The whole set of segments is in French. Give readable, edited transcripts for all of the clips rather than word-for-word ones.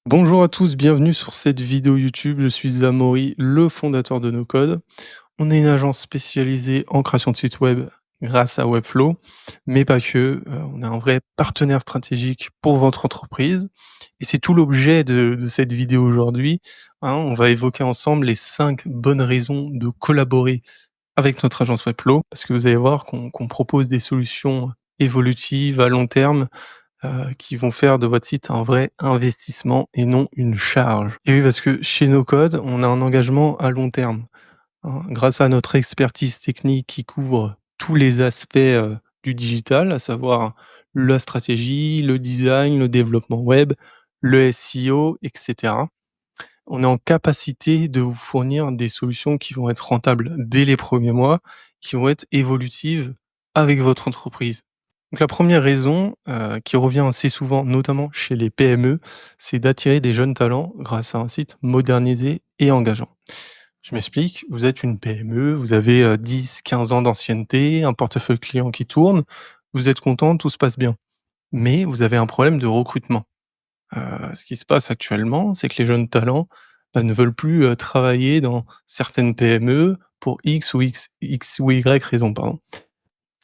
Bonjour à tous, bienvenue sur cette vidéo YouTube. Je suis Amaury, le fondateur de NoCode. On est une agence spécialisée en création de sites web grâce à Webflow, mais pas que. On est un vrai partenaire stratégique pour votre entreprise. Et c'est tout l'objet de cette vidéo aujourd'hui, hein. On va évoquer ensemble les 5 bonnes raisons de collaborer avec notre agence Webflow, parce que vous allez voir qu'on propose des solutions évolutives à long terme qui vont faire de votre site un vrai investissement et non une charge. Et oui, parce que chez NoCode, on a un engagement à long terme, hein. Grâce à notre expertise technique qui couvre tous les aspects, du digital, à savoir la stratégie, le design, le développement web, le SEO et cetera. On est en capacité de vous fournir des solutions qui vont être rentables dès les premiers mois, qui vont être évolutives avec votre entreprise. Donc la première raison, qui revient assez souvent, notamment chez les PME, c'est d'attirer des jeunes talents grâce à un site modernisé et engageant. Je m'explique, vous êtes une PME, vous avez, 10-15 ans d'ancienneté, un portefeuille client qui tourne, vous êtes content, tout se passe bien. Mais vous avez un problème de recrutement. Ce qui se passe actuellement, c'est que les jeunes talents, ne veulent plus, travailler dans certaines PME pour X ou Y raison, pardon.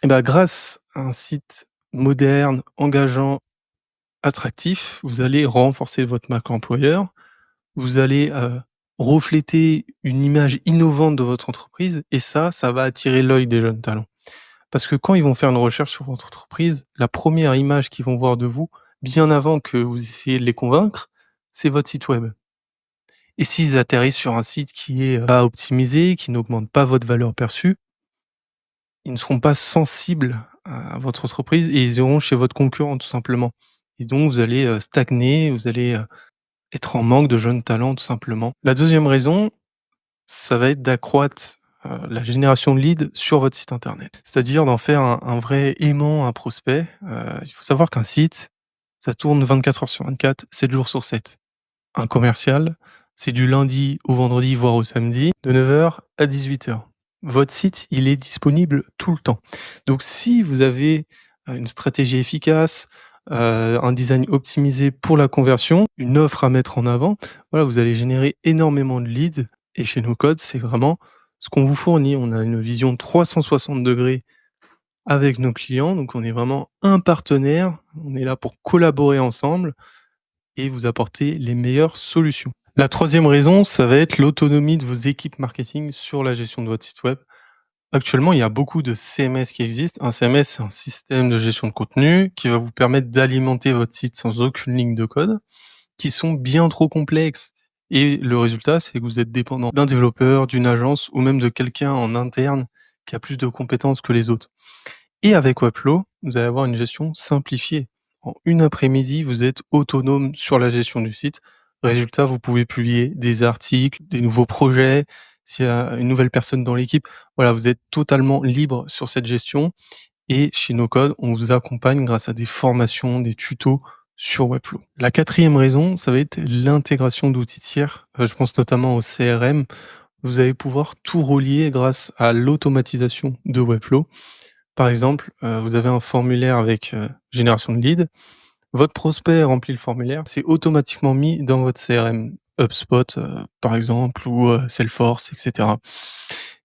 Et bah, grâce à un site moderne, engageant, attractif, vous allez renforcer votre marque employeur, vous allez, refléter une image innovante de votre entreprise et ça va attirer l'œil des jeunes talents. Parce que quand ils vont faire une recherche sur votre entreprise, la première image qu'ils vont voir de vous, bien avant que vous essayiez de les convaincre, c'est votre site web. Et s'ils atterrissent sur un site qui est, pas optimisé, qui n'augmente pas votre valeur perçue, ils ne seront pas sensibles à votre entreprise et ils iront chez votre concurrent tout simplement. Et donc vous allez, stagner, vous allez, être en manque de jeunes talents tout simplement. La deuxième raison, ça va être d'accroître, la génération de leads sur votre site internet. C'est-à-dire d'en faire un vrai aimant, un prospect. Il faut savoir qu'un site, ça tourne 24 heures sur 24, 7 jours sur 7. Un commercial, c'est du lundi au vendredi, voire au samedi, de 9 heures à 18 heures. Votre site, il est disponible tout le temps. Donc si vous avez, une stratégie efficace, un design optimisé pour la conversion, une offre à mettre en avant, voilà, vous allez générer énormément de leads et chez NoCode, c'est vraiment ce qu'on vous fournit. On a une vision 360° avec nos clients, donc on est vraiment un partenaire. On est là pour collaborer ensemble et vous apporter les meilleures solutions. La troisième raison, ça va être l'autonomie de vos équipes marketing sur la gestion de votre site web. Actuellement, il y a beaucoup de CMS qui existent. Un CMS, c'est un système de gestion de contenu qui va vous permettre d'alimenter votre site sans aucune ligne de code, qui sont bien trop complexes. Et le résultat, c'est que vous êtes dépendant d'un développeur, d'une agence ou même de quelqu'un en interne qui a plus de compétences que les autres. Et avec Webflow, vous allez avoir une gestion simplifiée. En une après-midi, vous êtes autonome sur la gestion du site. Résultat, vous pouvez publier des articles, des nouveaux projets, s'il y a une nouvelle personne dans l'équipe. Voilà, vous êtes totalement libre sur cette gestion. Et chez NoCode, on vous accompagne grâce à des formations, des tutos sur Webflow. La quatrième raison, ça va être l'intégration d'outils tiers. Je pense notamment au CRM. Vous allez pouvoir tout relier grâce à l'automatisation de Webflow. Par exemple, vous avez un formulaire avec, génération de leads. Votre prospect remplit le formulaire, c'est automatiquement mis dans votre CRM, HubSpot, par exemple ou, Salesforce et cetera.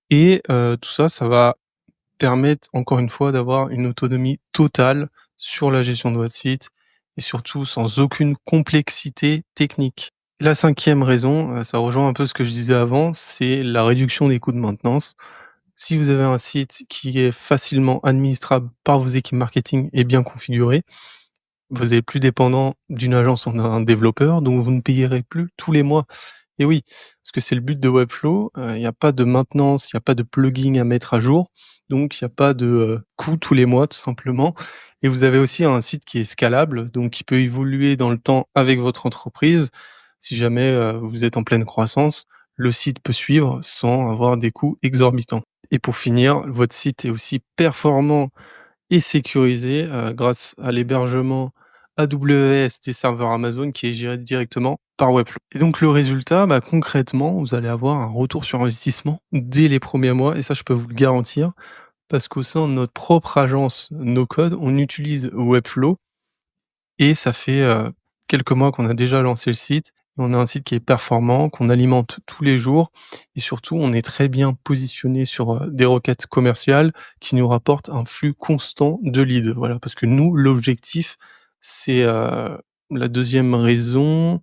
Et tout ça, ça va permettre encore une fois d'avoir une autonomie totale sur la gestion de votre site et surtout sans aucune complexité technique. Et la cinquième raison, ça rejoint un peu ce que je disais avant, c'est la réduction des coûts de maintenance. Si vous avez un site qui est facilement administrable par vos équipes marketing et bien configuré, vous êtes plus dépendant d'une agence ou d'un développeur, donc vous ne payerez plus tous les mois. Et oui, parce que c'est le but de Webflow, il y a pas de maintenance, il y a pas de plugin à mettre à jour, donc il y a pas de, coût tous les mois tout simplement. Et vous avez aussi un site qui est scalable, donc qui peut évoluer dans le temps avec votre entreprise. Si jamais, vous êtes en pleine croissance, le site peut suivre sans avoir des coûts exorbitants. Et pour finir, votre site est aussi performant et sécurisé, grâce à l'hébergement AWS des serveurs Amazon qui est géré directement par Webflow. Et donc le résultat, bah, concrètement, vous allez avoir un retour sur investissement dès les premiers mois et ça, je peux vous le garantir parce qu'au sein de notre propre agence NoCode, on utilise Webflow et ça fait, quelques mois qu'on a déjà lancé le site. On a un site qui est performant, qu'on alimente tous les jours et surtout on est très bien positionné sur, des requêtes commerciales qui nous rapportent un flux constant de leads. Voilà, parce que nous, l'objectif, c'est, la deuxième raison,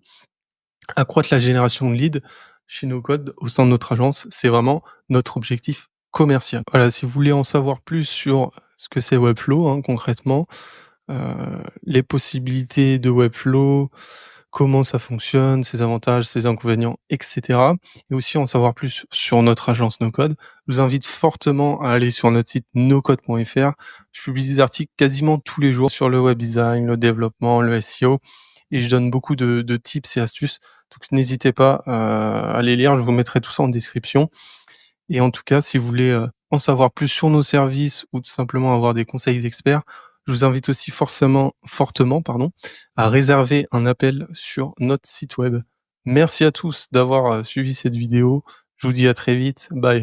accroître la génération de leads chez nos codes au sein de notre agence, c'est vraiment notre objectif commercial. Voilà, si vous voulez en savoir plus sur ce que c'est Webflow, hein, concrètement, heu, les possibilités de Webflow, comment ça fonctionne, ses avantages, ses inconvénients et cetera, et aussi en savoir plus sur notre agence No Code, je vous invite fortement à aller sur notre site nocode.fr. Je publie des articles quasiment tous les jours sur le web design, le développement, le SEO et je donne beaucoup de tips et astuces. Donc n'hésitez pas, à les lire, je vous mettrai tout ça en description et en tout cas, si vous voulez, en savoir plus sur nos services ou tout simplement avoir des conseils d'experts, je vous invite aussi fortement, pardon, à réserver un appel sur notre site web. Merci à tous d'avoir, suivi cette vidéo. Je vous dis à très vite. Bye.